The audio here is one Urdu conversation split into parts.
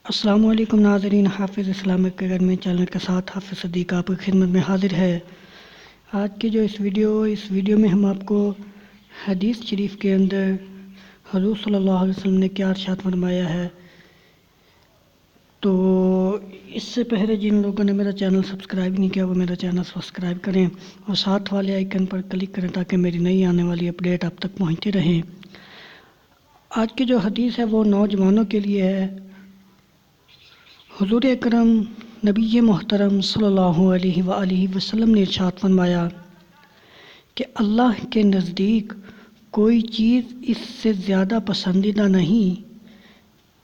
السلام علیکم ناظرین، حافظ اسلامک اکیڈمی چینل کے ساتھ حافظ صدیق آپ کی خدمت میں حاضر ہے۔ آج کی جو اس ویڈیو میں ہم آپ کو حدیث شریف کے اندر حضور صلی اللہ علیہ وسلم نے کیا ارشاد فرمایا ہے، تو اس سے پہلے جن لوگوں نے میرا چینل سبسکرائب نہیں کیا وہ میرا چینل سبسکرائب کریں اور ساتھ والے آئیکن پر کلک کریں تاکہ میری نئی آنے والی اپڈیٹ آپ تک پہنچتی رہیں۔ آج کی جو حدیث ہے وہ نوجوانوں کے لیے ہے۔ حضور اکرم نبی محترم صلی اللہ علیہ وآلہ وسلم نے ارشاد فرمایا کہ اللہ کے نزدیک کوئی چیز اس سے زیادہ پسندیدہ نہیں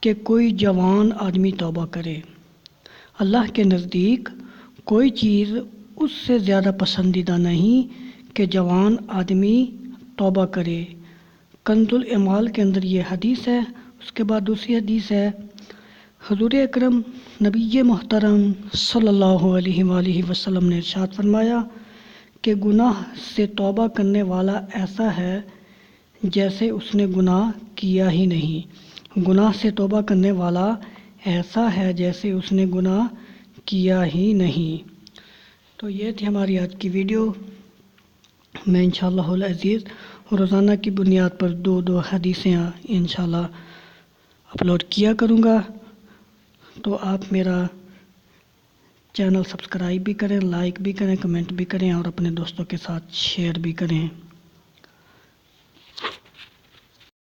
کہ کوئی جوان آدمی توبہ کرے۔ اللہ کے نزدیک کوئی چیز اس سے زیادہ پسندیدہ نہیں کہ جوان آدمی توبہ کرے۔ کنز الاعمال کے اندر یہ حدیث ہے۔ اس کے بعد دوسری حدیث ہے، حضور اکرم نبی محترم صلی اللہ علیہ وآلہ وسلم نے ارشاد فرمایا کہ گناہ سے توبہ کرنے والا ایسا ہے جیسے اس نے گناہ کیا ہی نہیں۔ گناہ سے توبہ کرنے والا ایسا ہے جیسے اس نے گناہ کیا ہی نہیں۔ تو یہ تھی ہماری آج کی ویڈیو۔ میں انشاءاللہ العزیز روزانہ کی بنیاد پر دو حدیثیں انشاءاللہ اپلوڈ کیا کروں گا، تو آپ میرا چینل سبسکرائب بھی کریں، لائک بھی کریں، کمنٹ بھی کریں اور اپنے دوستوں کے ساتھ شیئر بھی کریں۔